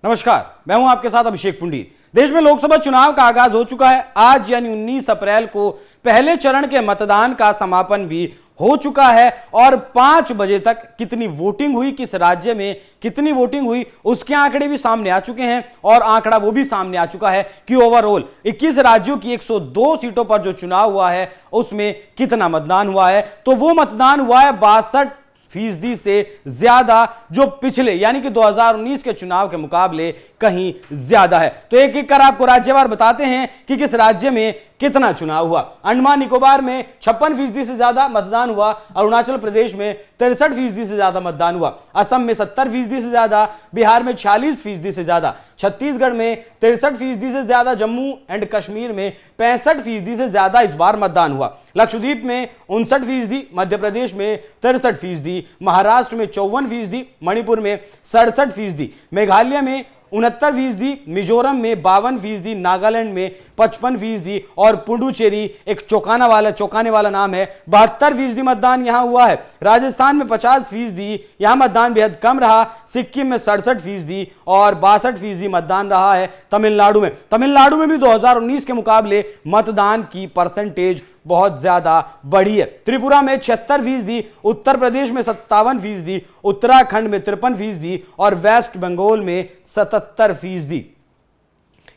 नमस्कार, मैं हूं आपके साथ अभिषेक पुंडीर। देश में लोकसभा चुनाव का आगाज हो चुका है। आज यानी 19 अप्रैल को पहले चरण के मतदान का समापन भी हो चुका है और 5 बजे तक कितनी वोटिंग हुई, किस राज्य में कितनी वोटिंग हुई, उसके आंकड़े भी सामने आ चुके हैं। और आंकड़ा वो भी सामने आ चुका है कि ओवरऑल 21 राज्यों की 102 सीटों पर जो चुनाव हुआ है उसमें कितना मतदान हुआ है। तो वो मतदान हुआ है 62% से ज्यादा, जो पिछले यानी कि 2019 के चुनाव के मुकाबले कहीं ज्यादा है। तो एक एक कर आपको राज्यवार बताते हैं कि किस राज्य में कितना चुनाव हुआ। अंडमान निकोबार में 56% से ज्यादा मतदान हुआ, अरुणाचल प्रदेश में 63% से ज्यादा मतदान हुआ, असम में 70% से ज्यादा, बिहार में 46% से ज्यादा, छत्तीसगढ़ में 63% से ज्यादा, जम्मू एंड कश्मीर में 65% से ज्यादा इस बार मतदान हुआ, लक्षद्वीप में 59%, मध्य प्रदेश में 63%, महाराष्ट्र में 54%, मणिपुर में 67%, मेघालय में 69%, मिजोरम में 52%, नागालैंड में 55% और पुडुचेरी एक चौंकाने वाला नाम है, 72% मतदान यहां हुआ है। राजस्थान में 50%, यहां मतदान बेहद कम रहा। सिक्किम में 67% और 62% मतदान रहा है तमिलनाडु में भी 2019 के मुकाबले मतदान की परसेंटेज बहुत ज्यादा बढ़ी है। त्रिपुरा में 76%, उत्तर प्रदेश में 57%, उत्तराखंड में 53% और वेस्ट बंगाल में 77%।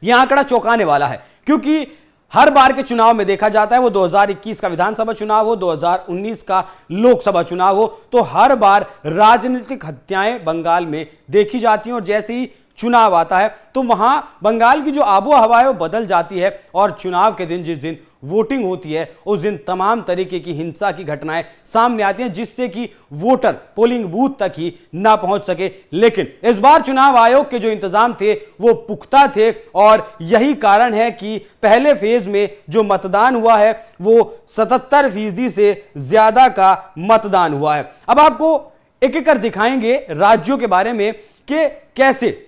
यह आंकड़ा चौंकाने वाला है क्योंकि हर बार के चुनाव में देखा जाता है, वो 2021 का विधानसभा चुनाव हो, 2019 का लोकसभा चुनाव हो, तो हर बार राजनीतिक हत्याएं बंगाल में देखी जाती हैं और जैसे ही चुनाव आता है तो वहां बंगाल की जो आबो हवा है वो बदल जाती है और चुनाव के दिन जिस दिन वोटिंग होती है उस दिन तमाम तरीके की हिंसा की घटनाएं सामने आती हैं जिससे कि वोटर पोलिंग बूथ तक ही ना पहुंच सके। लेकिन इस बार चुनाव आयोग के जो इंतजाम थे वो पुख्ता थे और यही कारण है कि पहले फेज में जो मतदान हुआ है वो 77% से ज्यादा का मतदान हुआ है। अब आपको एक एक कर दिखाएंगे राज्यों के बारे में कि कैसे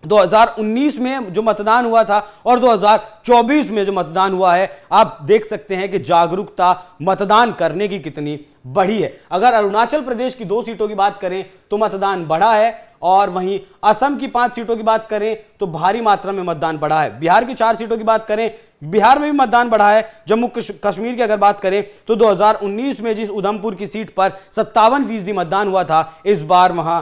2019 में जो मतदान हुआ था और 2024 में जो मतदान हुआ है। आप देख सकते हैं कि जागरूकता मतदान करने की कितनी बढ़ी है। अगर अरुणाचल प्रदेश की 2 सीटों की बात करें तो मतदान बढ़ा है और वहीं असम की 5 सीटों की बात करें तो भारी मात्रा में मतदान बढ़ा है। बिहार की 4 सीटों की बात करें, बिहार में भी मतदान बढ़ा है। जम्मू कश्मीर की अगर बात करें तो 2019 में जिस उधमपुर की सीट पर 57% मतदान हुआ था, इस बार वहां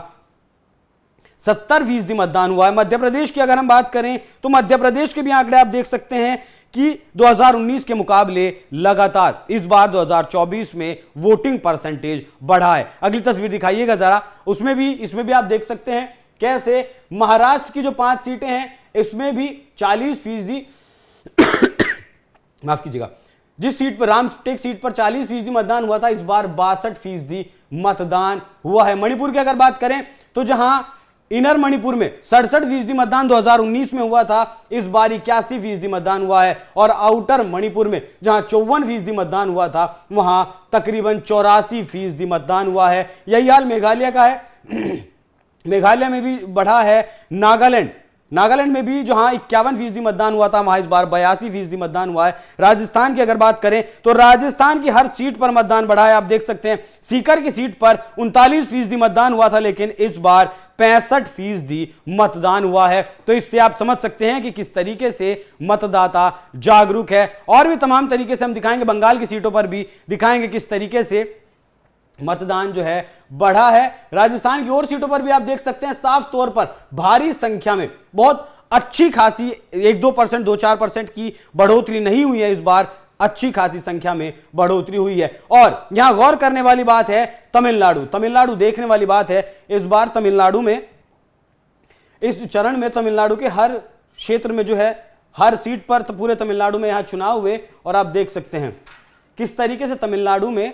70% मतदान हुआ है। मध्य प्रदेश की अगर हम बात करें तो मध्य प्रदेश के भी आंकड़े आप देख सकते हैं कि 2019 के मुकाबले लगातार इस बार 2024 में वोटिंग परसेंटेज बढ़ा है। अगली तस्वीर दिखाइएगा जरा, इसमें भी आप देख सकते हैं कैसे महाराष्ट्र की जो 5 सीटें हैं इसमें भी 40% माफ कीजिएगा, जिस सीट पर रामटेक सीट पर 40% मतदान हुआ था, इस बार 62% मतदान हुआ है। मणिपुर की अगर बात करें तो जहां इनर मणिपुर में 67% मतदान 2019 में हुआ था, इस बार 81% मतदान हुआ है और आउटर मणिपुर में जहां 54% मतदान हुआ था वहां तकरीबन 84% मतदान हुआ है। यही हाल मेघालय का है। मेघालय में भी बढ़ा है। नागालैंड में भी जहां 51% मतदान हुआ था वहां इस बार 82% मतदान हुआ है। राजस्थान की अगर बात करें तो राजस्थान की हर सीट पर मतदान बढ़ा है। आप देख सकते हैं सीकर की सीट पर 39% मतदान हुआ था लेकिन इस बार 65% मतदान हुआ है। तो इससे आप समझ सकते हैं कि किस तरीके से मतदाता जागरूक है। और भी तमाम तरीके से हम दिखाएंगे, बंगाल की सीटों पर भी दिखाएंगे किस तरीके से मतदान जो है बढ़ा है। राजस्थान की और सीटों पर भी आप देख सकते हैं साफ तौर पर भारी संख्या में बहुत अच्छी खासी 1-2%, 2-4% की बढ़ोतरी नहीं हुई है, इस बार अच्छी खासी संख्या में बढ़ोतरी हुई है। और यहां गौर करने वाली बात है तमिलनाडु देखने वाली बात है। इस बार तमिलनाडु में इस चरण में तमिलनाडु के हर क्षेत्र में जो है हर सीट पर तो पूरे तमिलनाडु में यहां चुनाव हुए और आप देख सकते हैं किस तरीके से तमिलनाडु में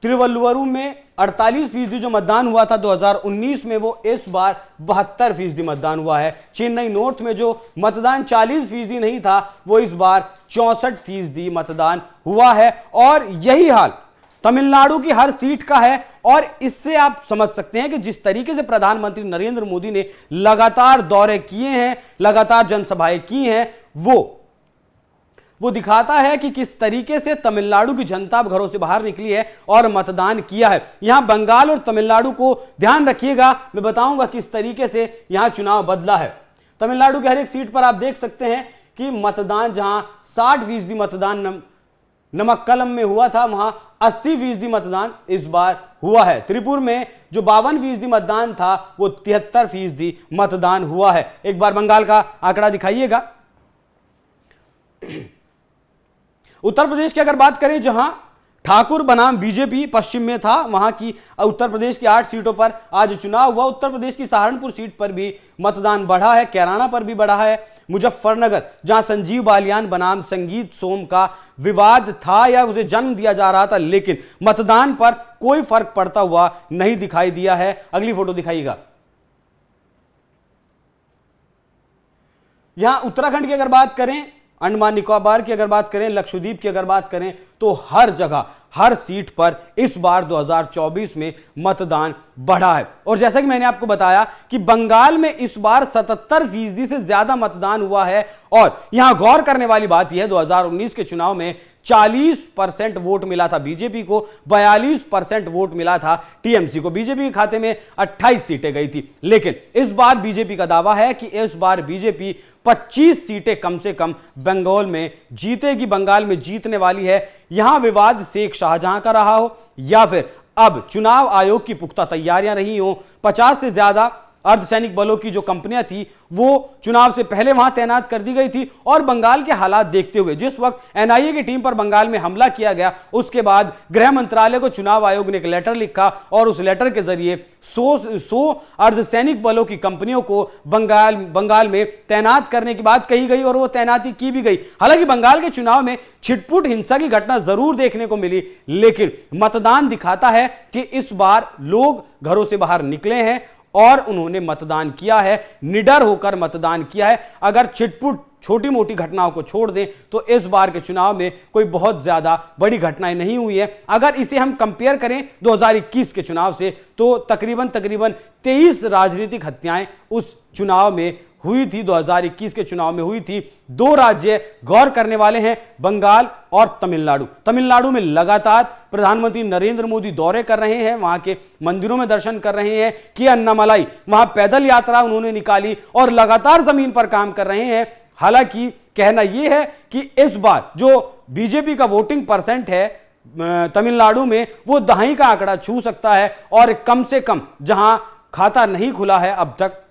तिरुवल्लुवर में 48% जो मतदान हुआ था 2019 में वो इस बार 72% मतदान हुआ है। चेन्नई नॉर्थ में जो मतदान 40% नहीं था वो इस बार 64% मतदान हुआ है और यही हाल तमिलनाडु की हर सीट का है। और इससे आप समझ सकते हैं कि जिस तरीके से प्रधानमंत्री नरेंद्र मोदी ने लगातार दौरे किए हैं, लगातार जनसभाएं की हैं, वो वो दिखाता है कि किस तरीके से तमिलनाडु की जनता अब घरों से बाहर निकली है और मतदान किया है। यहां बंगाल और तमिलनाडु को ध्यान रखिएगा, मैं बताऊंगा किस तरीके से यहां चुनाव बदला है। तमिलनाडु के हर एक सीट पर आप देख सकते हैं कि मतदान जहां 60% मतदान नमक्कलम में हुआ था, वहां 80% मतदान इस बार हुआ है। त्रिपुर में जो 52% मतदान था वो 73% मतदान हुआ है। एक बार बंगाल का आंकड़ा दिखाइएगा। उत्तर प्रदेश की अगर बात करें, जहां ठाकुर बनाम बीजेपी पश्चिम में था, वहां की उत्तर प्रदेश की 8 सीटों पर आज चुनाव हुआ। उत्तर प्रदेश की सहारनपुर सीट पर भी मतदान बढ़ा है, कैराना पर भी बढ़ा है। मुजफ्फरनगर, जहां संजीव बालियान बनाम संगीत सोम का विवाद था या उसे जन्म दिया जा रहा था, लेकिन मतदान पर कोई फर्क पड़ता हुआ नहीं दिखाई दिया है। अगली फोटो दिखाइएगा। यहां उत्तराखंड की अगर बात करें, अंडमान निकोबार की अगर बात करें, लक्षद्वीप की अगर बात करें, तो हर जगह हर सीट पर इस बार 2024 में मतदान बढ़ा है। और जैसा कि मैंने आपको बताया कि बंगाल में इस बार 77% से ज्यादा मतदान हुआ है। और यहां गौर करने वाली बात यह है, 2019 के चुनाव में 40% वोट मिला था बीजेपी को, 42% वोट मिला था टीएमसी को। बीजेपी के खाते में 28 सीटें गई थी। लेकिन इस बार बीजेपी का दावा है कि इस बार बीजेपी 25 सीटें कम से कम बंगाल में जीतेगी, बंगाल में जीतने वाली है। यहां विवाद शेख शाहजहां का रहा हो या फिर अब चुनाव आयोग की पुख्ता तैयारियां रही हो, 50 से ज्यादा अर्धसैनिक बलों की जो कंपनियां थी वो चुनाव से पहले वहां तैनात कर दी गई थी। और बंगाल के हालात देखते हुए जिस वक्त एनआईए की टीम पर बंगाल में हमला किया गया, उसके बाद गृह मंत्रालय को चुनाव आयोग ने एक लेटर लिखा और उस लेटर के जरिए 100 अर्धसैनिक बलों की कंपनियों को बंगाल में तैनात करने की बात कही गई और वो तैनाती की भी गई। हालांकि बंगाल के चुनाव में छिटपुट हिंसा की घटना जरूर देखने को मिली, लेकिन मतदान दिखाता है कि इस बार लोग घरों से बाहर निकले हैं और उन्होंने मतदान किया है, निडर होकर मतदान किया है। अगर छिटपुट छोटी मोटी घटनाओं को छोड़ दें तो इस बार के चुनाव में कोई बहुत ज्यादा बड़ी घटनाएं नहीं हुई है। अगर इसे हम कंपेयर करें 2021 के चुनाव से, तो तकरीबन 23 राजनीतिक हत्याएं उस चुनाव में हुई थी, 2021 के चुनाव में हुई थी। 2 राज्य गौर करने वाले हैं, बंगाल और तमिलनाडु। तमिलनाडु में लगातार प्रधानमंत्री नरेंद्र मोदी दौरे कर रहे हैं, वहां के मंदिरों में दर्शन कर रहे हैं, कि अन्नामलाई वहां पैदल यात्रा उन्होंने निकाली और लगातार जमीन पर काम कर रहे हैं। हालांकि कहना यह है कि इस बार जो बीजेपी का वोटिंग परसेंट है तमिलनाडु में, वो दहाई का आंकड़ा छू सकता है। और कम से कम जहां खाता नहीं खुला है अब तक,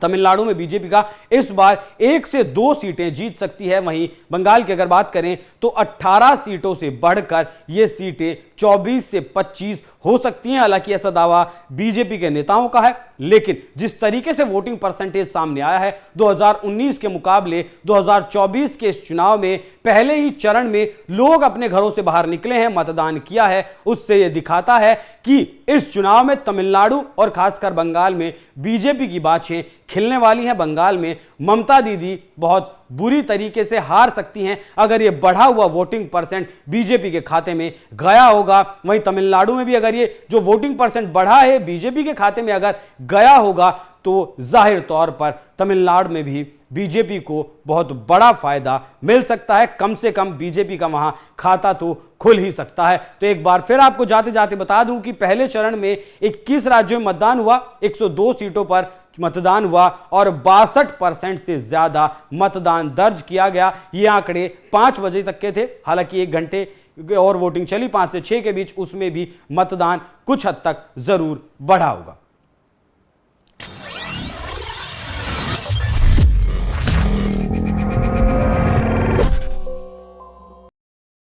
तमिलनाडु में बीजेपी का इस बार 1 से 2 सीटें जीत सकती है। वहीं बंगाल की अगर बात करें तो 18 सीटों से बढ़कर ये सीटें 24 से 25 हो सकती हैं। हालांकि ऐसा दावा बीजेपी के नेताओं का है, लेकिन जिस तरीके से वोटिंग परसेंटेज सामने आया है 2019 के मुकाबले 2024 के इस चुनाव में पहले ही चरण में लोग अपने घरों से बाहर निकले हैं, मतदान किया है, उससे यह दिखाता है कि इस चुनाव में तमिलनाडु और खासकर बंगाल में बीजेपी की बातें खिलने वाली हैं। बंगाल में ममता दीदी बहुत बुरी तरीके से हार सकती हैं अगर ये बढ़ा हुआ वोटिंग परसेंट बीजेपी के खाते में गया होगा। वहीं तमिलनाडु में भी अगर ये जो वोटिंग परसेंट बढ़ा है बीजेपी के खाते में अगर गया होगा, तो जाहिर तौर पर तमिलनाडु में भी बीजेपी को बहुत बड़ा फायदा मिल सकता है। कम से कम बीजेपी का वहां खाता तो खुल ही सकता है। तो एक बार फिर आपको जाते जाते बता दूं कि पहले चरण में 21 राज्यों में मतदान हुआ, 102 सीटों पर मतदान हुआ और 62% से ज्यादा मतदान दर्ज किया गया। ये आंकड़े 5 बजे तक के थे। हालांकि 1 घंटे और वोटिंग चली 5 से 6 के बीच, उसमें भी मतदान कुछ हद तक जरूर बढ़ा होगा।